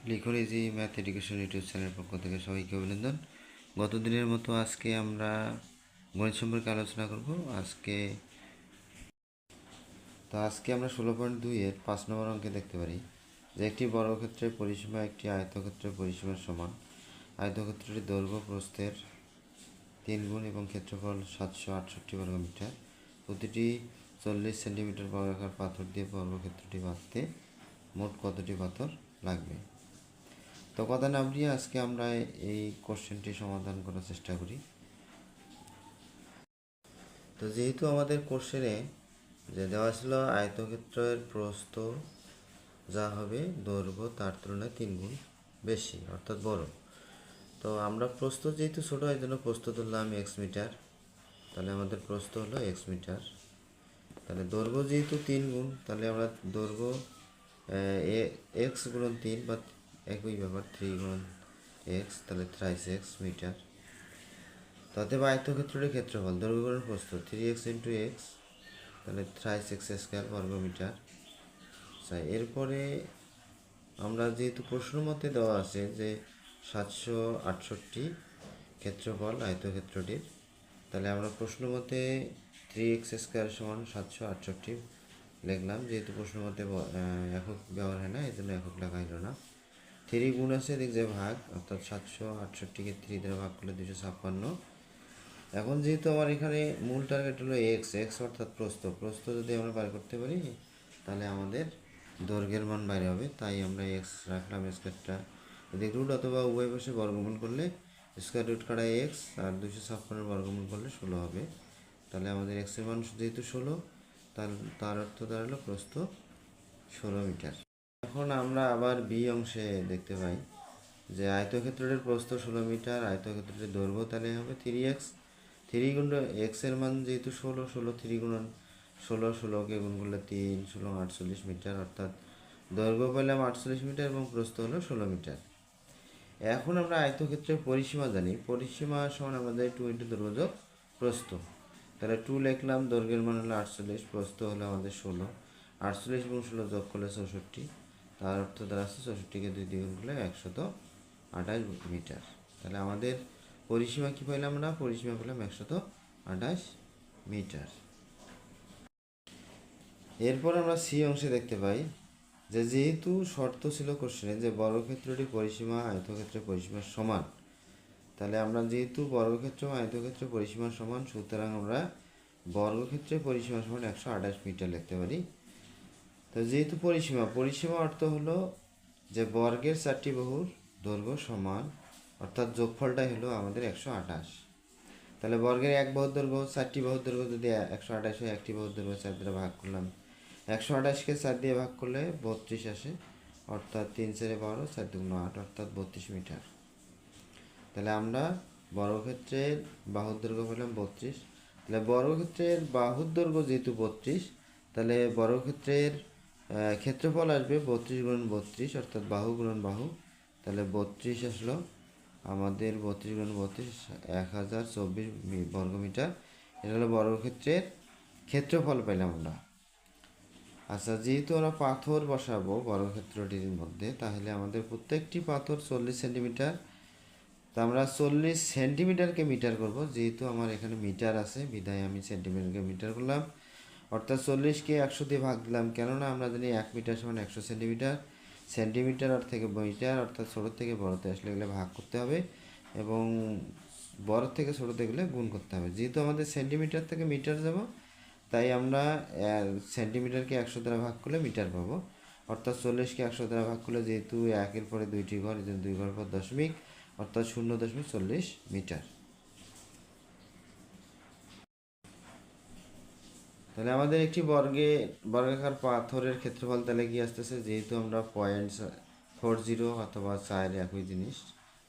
লিখন easy math education YouTube চ্যানেলের পক্ষ থেকে সবাইকে অভিনন্দন। গত দিনের মতো আজকে আমরা গণিত সম্পর্কে আলোচনা করব। আজকে আমরা 16.2-এর 5 নম্বর অঙ্কে দেখতে পারি যে একটি বর্গক্ষেত্রের পরিসীমা একটি আয়তক্ষেত্রের পরিসীমার সমান। আয়তক্ষেত্রটির দৈর্ঘ্য প্রস্থের 3 গুণ এবং ক্ষেত্রফল 768 বর্গমিটার। প্রতিটি 40 সেন্টিমিটার বর্গাকার পাথর দিয়ে বর্গক্ষেত্রটি বাঁধতে মোট কতটি পাথর লাগবে? তো কথা না বাড়িয়ে আজকে আমরা এই কোশ্চেনটি সমাধান করার চেষ্টা করি। তো যেহেতু আমাদের কোশ্চেনে যে দেওয়া ছিল আয়তক্ষেত্রের প্রস্থ যা হবে দৈর্ঘ্য তার তুলনায় 3 গুণ বেশি অর্থাৎ বড়। তো আমরা প্রস্থ যেহেতু ছোটো হয় জন্য প্রস্থ ধরলাম x মিটার, তাহলে আমাদের প্রস্থ হলো x মিটার। তাহলে দৈর্ঘ্য যেহেতু 3 গুণ, তাহলে আমরা দৈর্ঘ্য x গুণন 3 বা একই ব্যাপার 3 গুণন x, তাহলে থ্রাইস x মিটার। তাতে আয়তক্ষেত্রের ক্ষেত্রফল দৈর্ঘ্য গুণন প্রস্থ 3x ইন্টু x, তাহলে থ্রাইস x স্কোয়ার বর্গমিটার। এরপরে আমরা যেহেতু প্রশ্ন মতে দেওয়া আছে যে 768 ক্ষেত্রফল আয়তক্ষেত্রটির, তাহলে আমরা প্রশ্ন মতে 3x স্কোয়ার সমান 768 লিখলাম। যেহেতু প্রশ্ন মতে একক ব্যবহার হয় না, এই জন্য একক লেখা হলো না। 3 গুণ আছে এদিক যে ভাগ, অর্থাৎ 768কে 3 দ্বারা ভাগ করলে 256। এখন যেহেতু আমার এখানে মূল টার্গেট হলো এক্স অর্থাৎ প্রস্থ যদি আমরা বাইর করতে পারি তাহলে আমাদের দৈর্ঘ্যের মান বাইরে হবে, তাই আমরা এক্স রাখলাম। স্কোয়ারটা এদিক রুট অথবা উভয় পাশে বর্গমূল করলে স্কোয়ার রুট কাটা এক্স আর 256 বর্গমূল করলে 16 হবে। তাহলে আমাদের এক্সের মান যেহেতু 16, তার অর্থ দাঁড়ালো প্রস্থ 16 মিটার। এখন আমরা আবার বি অংশে দেখতে পাই যে আয়তক্ষেত্রের প্রস্থ 16 মিটার, আয়তক্ষেত্রের দৈর্ঘ্য তাহলে হবে 3x। 3 গুণ এক্সের মান যেহেতু 16, 3 গুণন 16কে গুণ করলে 3, 16 48 মিটার, অর্থাৎ দৈর্ঘ্য পেলাম 48 মিটার এবং প্রস্থ হলো 16 মিটার। এখন আমরা আয়তক্ষেত্রের পরিসীমা জানি, পরিসীমা সমান আমাদের 2 ইন্টু দৈর্ঘ্য যোগ প্রস্থ। তাহলে 2 লিখলাম, দৈর্ঘ্যের মান হলো 48, প্রস্থ হলো আমাদের 16, 48 এবং 16 যোগ করলে 64, তার অর্থ দাঁড়াচ্ছে 64কে 2 দিয়ে গুণ করলে 128 মিটার। তাহলে আমাদের পরিসীমা কী পাইলাম আমরা? পরিসীমা পেলাম 128 মিটার। এরপর আমরা সি অংশে দেখতে পাই যে যেহেতু শর্ত ছিল কোশ্চেনে যে বর্গক্ষেত্রটির পরিসীমা আয়তক্ষেত্রের পরিসীমার সমান, তাহলে আমরা যেহেতু বর্গক্ষেত্র আয়তক্ষেত্রের পরিসীমার সমান, সুতরাং আমরা বর্গক্ষেত্রের পরিসীমা সমান 128 মিটার লিখতে পারি। তো যেহেতু পরিসীমা অর্থ হলো যে বর্গের 4টি বাহুর দৈর্ঘ্য সমান, অর্থাৎ যোগফলটাই হলো আমাদের 128। তাহলে বর্গের এক বাহুর দৈর্ঘ্য 4টি বাহুর দৈর্ঘ্য যদি 128 হয়, একটি বাহুর দৈর্ঘ্য 4 দ্বারা ভাগ করলাম, 128কে 4 দিয়ে ভাগ করলে 32 আসে, অর্থাৎ 3 4 12, 4 2 8, অর্থাৎ 32 মিটার। তাহলে আমরা বর্গক্ষেত্রের বাহুর দৈর্ঘ্য পেলাম 32। তাহলে বর্গক্ষেত্রের বাহুর দৈর্ঘ্য যেহেতু 32, তাহলে বর্গক্ষেত্রের ক্ষেত্রফল আসবে 32 গুণন 32, অর্থাৎ বাহু গুণন বাহু। তাহলে 32 আসলো আমাদের 32 গুণন 32 1024 বর্গমিটার। এটা হলো বর্গক্ষেত্রের ক্ষেত্রফল পেলাম আমরা। আচ্ছা, যেহেতু আমরা পাথর বসাবো বর্গক্ষেত্রটির মধ্যে, তাহলে আমাদের প্রত্যেকটি পাথর 40 সেন্টিমিটার। তা আমরা 40 সেন্টিমিটারকে মিটার করব, যেহেতু আমার এখানে মিটার আছে বিধায় আমি সেন্টিমিটারকে মিটার করলাম। অর্থাৎ 40কে 100 দিয়ে ভাগ দিলাম, কেননা আমরা জানি 1 মিটার সমান 100 সেন্টিমিটার। সেন্টিমিটার থেকে মিটার, অর্থাৎ ছোটো থেকে বড়তে আসলে গেলে ভাগ করতে হবে এবং বড় থেকে ছোটোতে গেলে গুণ করতে হবে। যেহেতু আমাদের সেন্টিমিটার থেকে মিটার যাব, তাই আমরা সেন্টিমিটারকে 100 দ্বারা ভাগ করলে মিটার পাবো। অর্থাৎ 40কে 100 দ্বারা ভাগ করলে, যেহেতু একের পরে দুইটি ঘর, এই জন্য 2 ঘর পর দশমিক, অর্থাৎ 0.40 মিটার। তাহলে আমাদের একটি বর্গাকার পাথরের ক্ষেত্রফল তাহলে কি আসতেছে? যেহেতু আমরা 0.40 অথবা 4 একই জিনিস,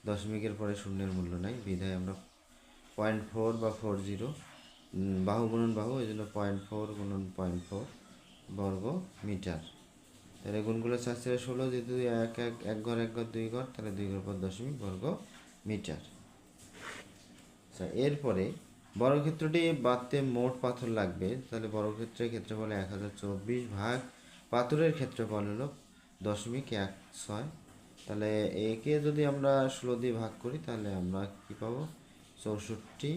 দশমিকের পরে শূন্যের মূল্য নাই, বিধায় আমরা 0.4 বা 40 বাহু গুণন বাহু, এই জন্য 0.4 গুণন 0.4 বর্গ মিটার। তাহলে গুণগুলো 4 4 16, যেহেতু এক ঘর 2 ঘর, তাহলে 2 ঘর পর দশমিক বর্গ মিটার। আচ্ছা, এরপরে বর্গক্ষেত্রটি বাঁধতে মোট পাথর লাগবে। তাহলে বর্গক্ষেত্রের ক্ষেত্রফল 1024 ভাগ পাথরের ক্ষেত্রফল হলো 0.16। তাহলে একে যদি আমরা 16 দিয়ে ভাগ করি তাহলে আমরা কি পাবো? 64,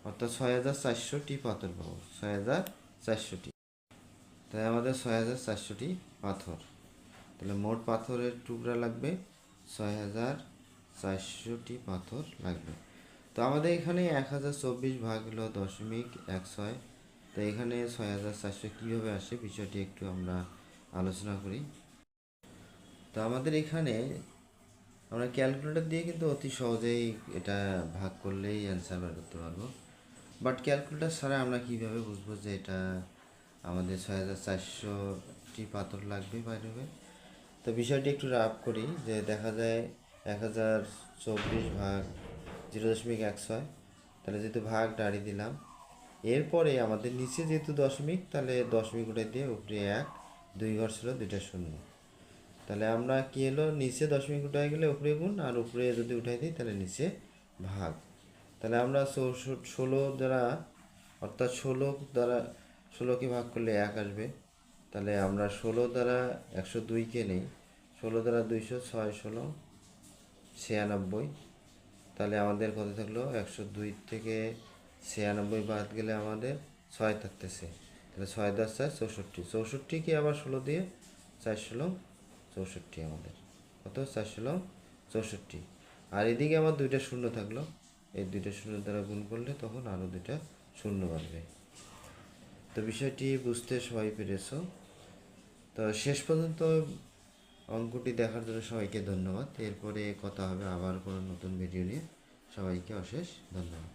অর্থাৎ 6400টি পাথর পাবো। 6400টি, তাই আমাদের 6400টি পাথর। তাহলে মোট পাথরের টুকরা লাগবে 6400টি পাথর লাগবে। তো আমাদের এখানে 1024 ভাগ হলো 0.16। তো এখানে 6400 কীভাবে আসে বিষয়টি একটু আমরা আলোচনা করি। তো আমাদের এখানে আমরা ক্যালকুলেটর দিয়ে কিন্তু অতি সহজেই এটা ভাগ করলেই অ্যান্সার বের করতে পারবো। বাট ক্যালকুলেটর ছাড়া আমরা কীভাবে বুঝবো যে এটা আমাদের 6400টি পাথর লাগবে বাইরে হবে? তো বিষয়টি একটু রাফ করি, যে দেখা যায় 1024 ভাগ 0.16, তাহলে যেহেতু ভাগ দাঁড়িয়ে দিলাম, এরপরে আমাদের নিচে যেহেতু দশমিক, তাহলে দশমিক উঠে দিয়ে উপরে 1, 2 ঘর ছিল, 2টা শূন্য। তাহলে আমরা কি হলো, নিচে দশমিক উঠাই গেলে উপরে গুণ, আর উপরে যদি উঠাই দিই তাহলে নিচে ভাগ। তাহলে আমরা 16 দ্বারা, অর্থাৎ 16কে ভাগ করলে 1 আসবে। তাহলে আমরা 16 দ্বারা 102কে নেই, 16 দ্বারা 200, 6 16 96। তাহলে আমাদের কত থাকলো? 102 থেকে 96 বাদ গেলে আমাদের 6 থাকতেছে। তাহলে 6 10 4 64, 64কে আবার 16 দিয়ে 4 16 64 আমাদের কত? 4 16 64। আর এদিকে আমার 2টা শূন্য থাকলো, এই 2টা শূন্য দ্বারা গুণ করলে তখন আরও 2টা শূন্য বাড়বে। তো বিষয়টি বুঝতে সবাই পেরেছো? তো শেষ পর্যন্ত অঙ্কটি দেখার জন্য সবাইকে ধন্যবাদ। এরপরে কথা হবে আবার কোনো নতুন ভিডিও নিয়ে। সবাইকে অশেষ ধন্যবাদ।